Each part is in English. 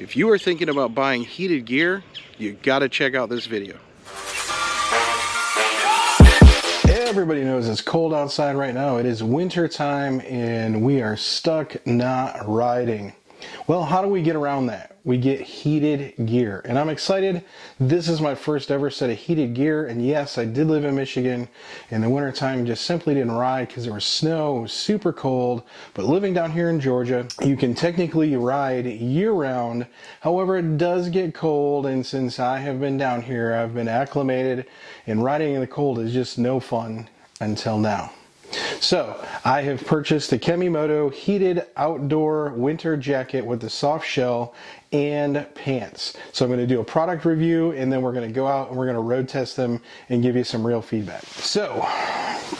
If you are thinking about buying heated gear, you gotta check out this video. Everybody knows it's cold outside right now. It is winter time and we are stuck not riding. Well, how do we get around that? We get heated gear, and I'm excited. This is my first ever set of heated gear, and yes, I did live in Michigan. In the wintertime, just simply didn't ride because there was snow, it was super cold, but living down here in Georgia, you can technically ride year-round. However, it does get cold, and since I have been down here, I've been acclimated, and riding in the cold is just no fun until now. So I have purchased the KemiMoto heated outdoor winter jacket with the soft shell and pants. So I'm going to do a product review, and then we're going to go out and we're going to road test them and give you some real feedback. So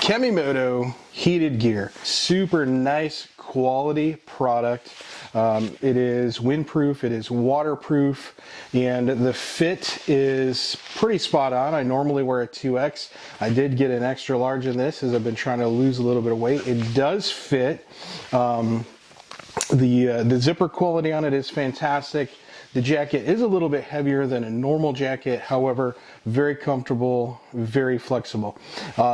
KemiMoto heated gear, super nice quality product. It is windproof, it is waterproof, and the fit is pretty spot on. I normally wear a 2X. I did get an extra large in this as I've been trying to lose a little bit of weight. It does fit. The zipper quality on it is fantastic. The jacket is a little bit heavier than a normal jacket, however, very comfortable, very flexible.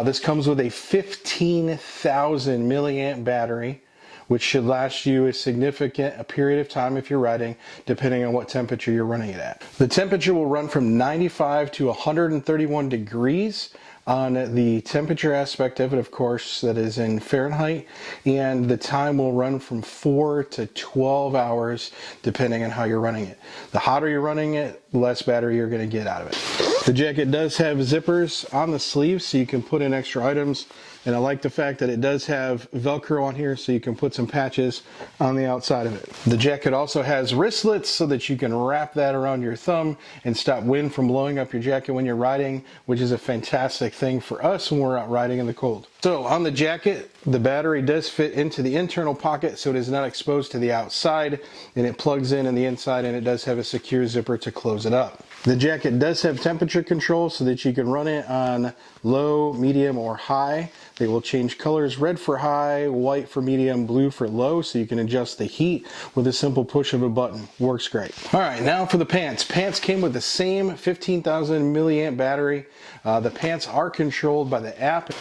This comes with a 15,000 milliamp battery, which should last you a significant period of time if you're riding, depending on what temperature you're running it at. The temperature will run from 95 to 131 degrees on the temperature aspect of it, of course, that is in Fahrenheit, and the time will run from 4 to 12 hours depending on how you're running it. The hotter you're running it, the less battery you're going to get out of it. The jacket does have zippers on the sleeves so you can put in extra items, and I like the fact that it does have Velcro on here so you can put some patches on the outside of it. The jacket also has wristlets so that you can wrap that around your thumb and stop wind from blowing up your jacket when you're riding, which is a fantastic thing for us when we're out riding in the cold. So on the jacket, the battery does fit into the internal pocket so it is not exposed to the outside, and it plugs in the inside, and it does have a secure zipper to close it up. The jacket does have temperature control so that you can run it on low, medium, or high. They will change colors: red for high, white for medium, blue for low, so you can adjust the heat with a simple push of a button. Works great. All right, now for the pants. Pants came with the same 15,000 milliamp battery. The pants are controlled by the app.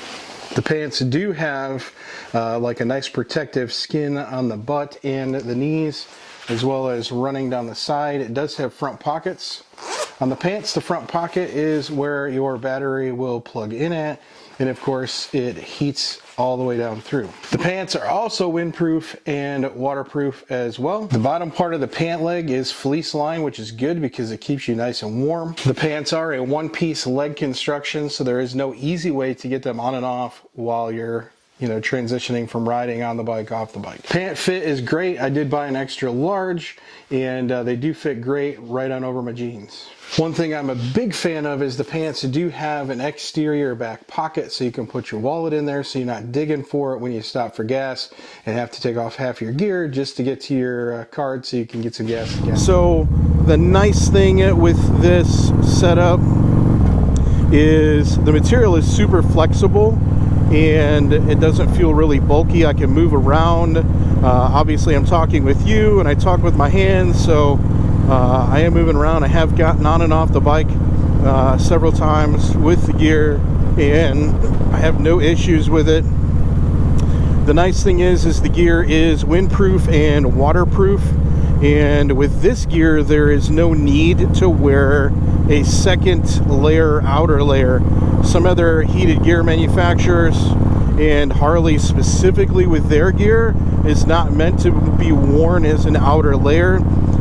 The pants do have like a nice protective skin on the butt and the knees, as well as running down the side. It does have front pockets. On the pants, the front pocket is where your battery will plug in at, and of course it heats all the way down through. The pants are also windproof and waterproof as well. The bottom part of the pant leg is fleece lined, which is good because it keeps you nice and warm. The pants are a one-piece leg construction, so there is no easy way to get them on and off while you're transitioning from riding on the bike, off the bike. Pant fit is great. I did buy an extra large, and they do fit great right on over my jeans. One thing I'm a big fan of is the pants do have an exterior back pocket so you can put your wallet in there so you're not digging for it when you stop for gas and have to take off half your gear just to get to your card so you can get some gas again. So the nice thing with this setup is the material is super flexible and it doesn't feel really bulky. I can move around. Obviously I'm talking with you and I talk with my hands, so I am moving around. I have gotten on and off the bike several times with the gear and I have no issues with it. The nice thing is the gear is windproof and waterproof, and with this gear there is no need to wear a second layer, outer layer. Some other heated gear manufacturers, and Harley specifically with their gear, is not meant to be worn as an outer layer.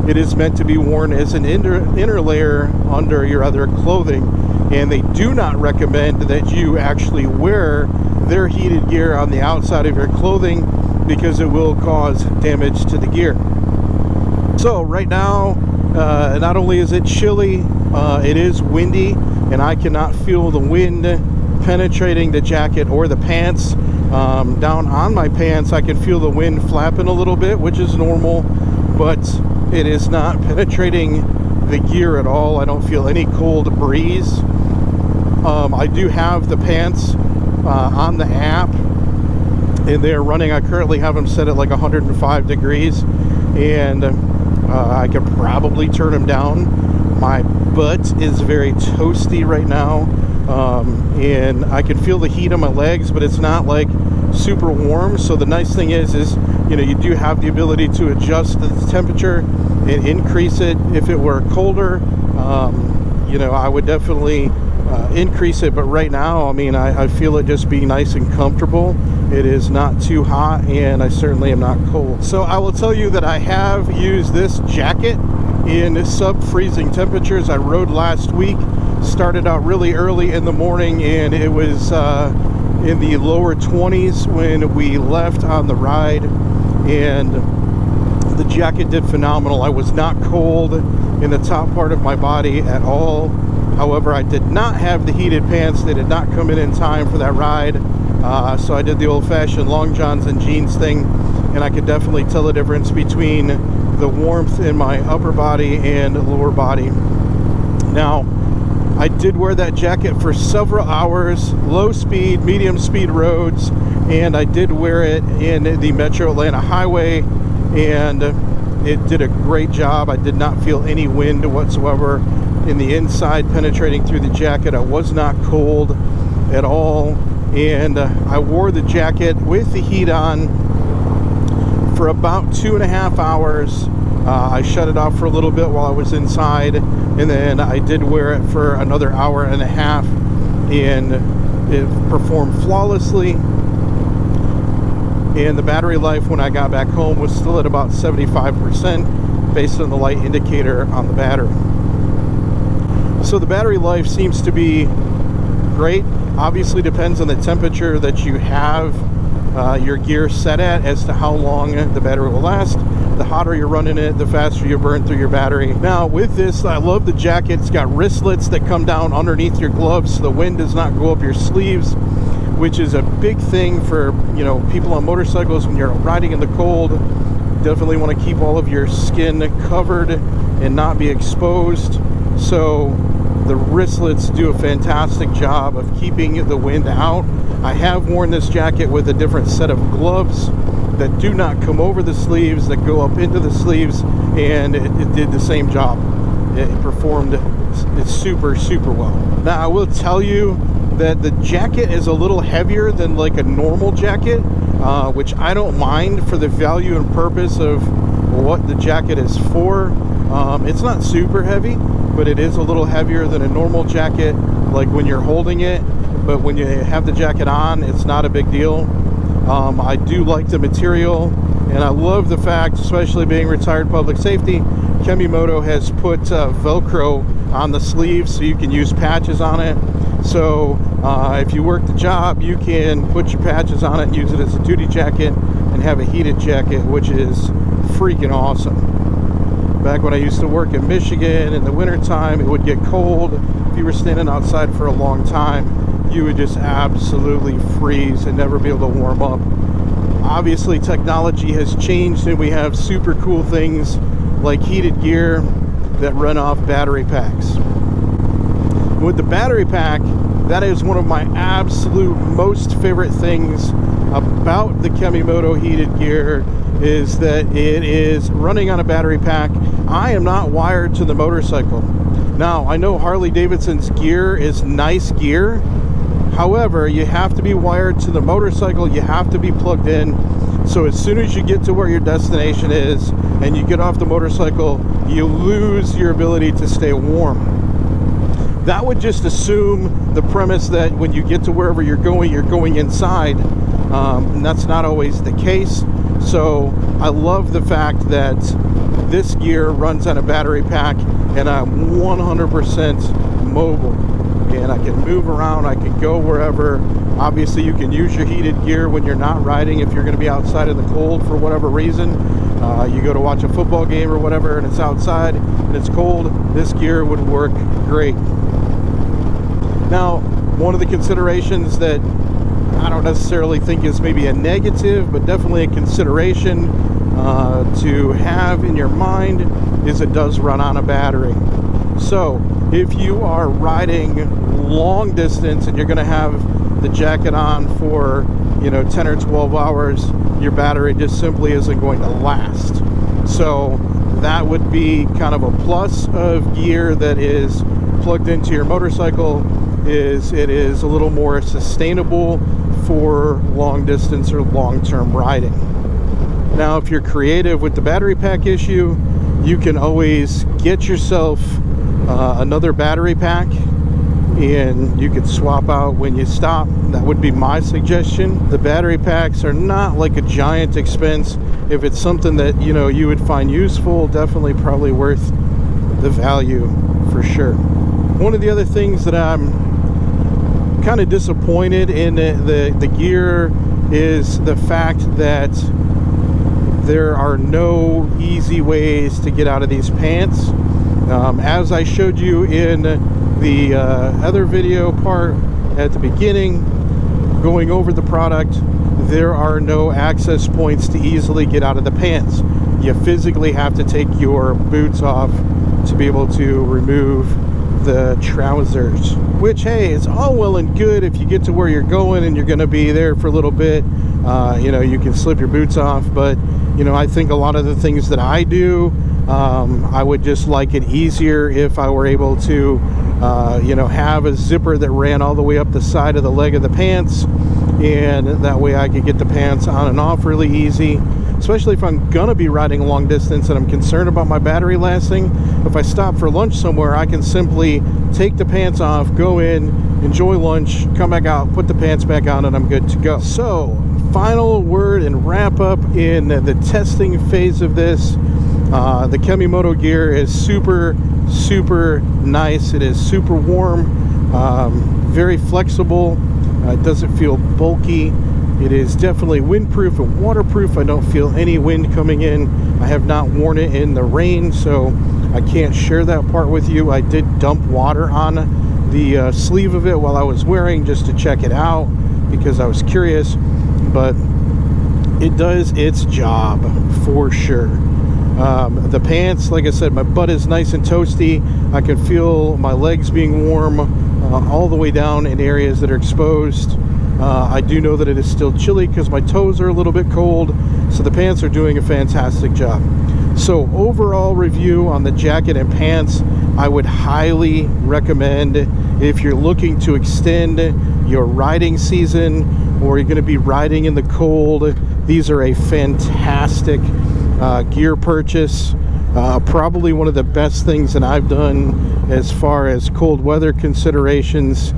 It is meant to be worn as an inner layer under your other clothing, and they do not recommend that you actually wear their heated gear on the outside of your clothing because it will cause damage to the gear. So right now, not only is it chilly, it is windy, and I cannot feel the wind penetrating the jacket or the pants. Down on my pants I can feel the wind flapping a little bit, which is normal, but it is not penetrating the gear at all. I don't feel any cold breeze. I do have the pants on the app, and they're running. I currently have them set at like 105 degrees, and I could probably turn them down. My butt is very toasty right now, and I can feel the heat on my legs, but it's not like super warm. So the nice thing is you know, you do have the ability to adjust the temperature and increase it if it were colder. You know, I would definitely increase it, but right now, I mean, I feel it just being nice and comfortable. It is not too hot, and I certainly am not cold. So I will tell you that I have used this jacket in sub-freezing temperatures. I rode last week, started out really early in the morning, and it was in the lower 20s when we left on the ride, and the jacket did phenomenal. I was not cold in the top part of my body at all. However, I did not have the heated pants. They did not come in time for that ride. So I did the old-fashioned long johns and jeans thing, and I could definitely tell the difference between the warmth in my upper body and lower body. Now, I did wear that jacket for several hours, low speed, medium speed roads, and I did wear it in the Metro Atlanta highway, and it did a great job. I did not feel any wind whatsoever in the inside penetrating through the jacket. I was not cold at all, and I wore the jacket with the heat on for about 2.5 hours. I shut it off for a little bit while I was inside, and then I did wear it for another 1.5 hours, and it performed flawlessly. And the battery life when I got back home was still at about 75% based on the light indicator on the battery. So the battery life seems to be great. Obviously depends on the temperature that you have your gear set at as to how long the battery will last. The hotter you're running it, the faster you burn through your battery. Now with this, I love the jacket. It's got wristlets that come down underneath your gloves so the wind does not go up your sleeves, which is a big thing for, you know, people on motorcycles when you're riding in the cold. Definitely want to keep all of your skin covered and not be exposed. So the wristlets do a fantastic job of keeping the wind out. I have worn this jacket with a different set of gloves that do not come over the sleeves, that go up into the sleeves, and it did the same job. It performed super, super well. Now I will tell you that the jacket is a little heavier than like a normal jacket, which I don't mind for the value and purpose of what the jacket is for. It's not super heavy, but it is a little heavier than a normal jacket, like when you're holding it, but when you have the jacket on, it's not a big deal. I do like the material, and I love the fact, especially being retired public safety, KemiMoto has put Velcro on the sleeves so you can use patches on it. So if you work the job, you can put your patches on it and use it as a duty jacket and have a heated jacket, which is freaking awesome. Back when I used to work in Michigan in the wintertime, it would get cold. If you were standing outside for a long time, you would just absolutely freeze and never be able to warm up. Obviously, technology has changed, and we have super cool things like heated gear that run off battery packs. With the battery pack, that is one of my absolute most favorite things about the KemiMoto heated gear, is that it is running on a battery pack. I am not wired to the motorcycle. Now, I know Harley Davidson's gear is nice gear. However, you have to be wired to the motorcycle. You have to be plugged in. So as soon as you get to where your destination is and you get off the motorcycle, you lose your ability to stay warm. That would just assume the premise that when you get to wherever you're going inside. And that's not always the case. So I love the fact that this gear runs on a battery pack, and I'm 100% mobile, and I can move around, I can go wherever. Obviously you can use your heated gear when you're not riding. If you're going to be outside in the cold for whatever reason, you go to watch a football game or whatever and it's outside and it's cold, this gear would work great. Now, one of the considerations that I don't necessarily think is maybe a negative, but definitely a consideration to have in your mind is it does run on a battery. So if you are riding long distance and you're going to have the jacket on for 10 or 12 hours, your battery just simply isn't going to last. So that would be kind of a plus of gear that is plugged into your motorcycle, is it is a little more sustainable for long distance or long-term riding. Now, if you're creative with the battery pack issue, you can always get yourself another battery pack, and you could swap out when you stop. That would be my suggestion. The battery packs are not like a giant expense. If it's something that you would find useful, definitely probably worth the value for sure. One of the other things that I'm kind of disappointed in the gear is the fact that there are no easy ways to get out of these pants. As I showed you in the other video part at the beginning, going over the product, there are no access points to easily get out of the pants. You physically have to take your boots off to be able to remove the trousers, which, hey, it's all well and good if you get to where you're going and you're going to be there for a little bit. You can slip your boots off, but I think a lot of the things that I do, I would just like it easier if I were able to have a zipper that ran all the way up the side of the leg of the pants, and that way I could get the pants on and off really easy, especially if I'm gonna be riding a long distance and I'm concerned about my battery lasting. If I stop for lunch somewhere, I can simply take the pants off, go in, enjoy lunch, come back out, put the pants back on, and I'm good to go. So, final word and wrap up in the testing phase of this. The KemiMoto gear is super nice. It is super warm, very flexible. It doesn't feel bulky. It is definitely windproof and waterproof. I don't feel any wind coming in. I have not worn it in the rain, so I can't share that part with you. I did dump water on the sleeve of it while I was wearing, just to check it out because I was curious, but it does its job for sure. The pants, like I said, my butt is nice and toasty. I can feel my legs being warm all the way down in areas that are exposed. I do know that it is still chilly because my toes are a little bit cold, so the pants are doing a fantastic job. So overall review on the jacket and pants, I would highly recommend if you're looking to extend your riding season or you're going to be riding in the cold. These are a fantastic gear purchase. Probably one of the best things that I've done as far as cold weather considerations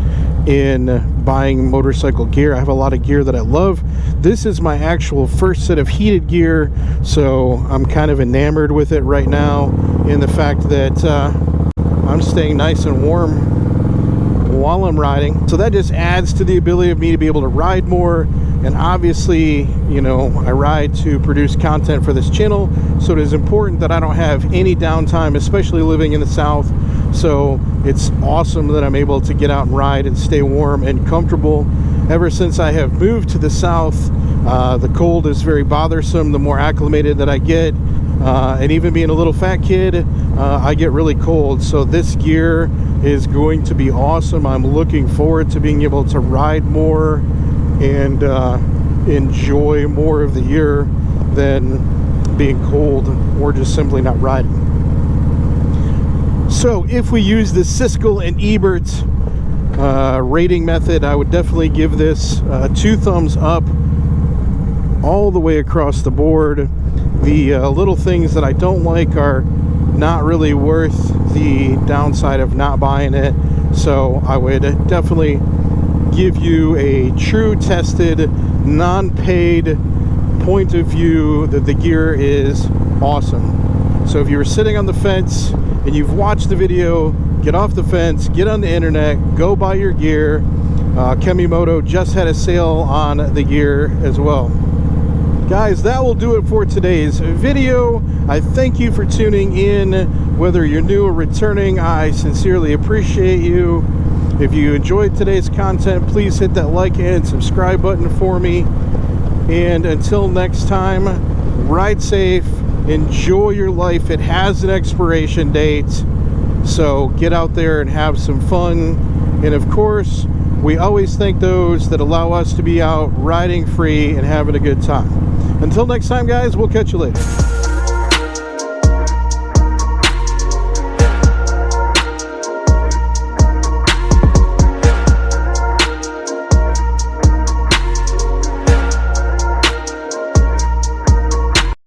in buying motorcycle gear. I have a lot of gear that I love. This is my actual first set of heated gear, so I'm kind of enamored with it right now in the fact that I'm staying nice and warm while I'm riding. So that just adds to the ability of me to be able to ride more. And obviously, I ride to produce content for this channel, so it is important that I don't have any downtime, especially living in the South. So it's awesome that I'm able to get out and ride and stay warm and comfortable. Ever since I have moved to the South, the cold is very bothersome the more acclimated that I get. And even being a little fat kid, I get really cold. So this gear is going to be awesome. I'm looking forward to being able to ride more and enjoy more of the year than being cold or just simply not riding. So if we use the Siskel and Ebert rating method, I would definitely give this 2 thumbs up all the way across the board. The little things that I don't like are not really worth the downside of not buying it, so I would definitely give you a true tested, non-paid point of view that the gear is awesome. So if you were sitting on the fence and you've watched the video, get off the fence, get on the internet, go buy your gear. KemiMoto just had a sale on the gear as well. Guys, that will do it for today's video. I thank you for tuning in. Whether you're new or returning, I sincerely appreciate you. If you enjoyed today's content, please hit that like and subscribe button for me. And until next time, ride safe, enjoy your life. It has an expiration date, so get out there and have some fun. And of course, we always thank those that allow us to be out riding free and having a good time. Until next time, guys, we'll catch you later.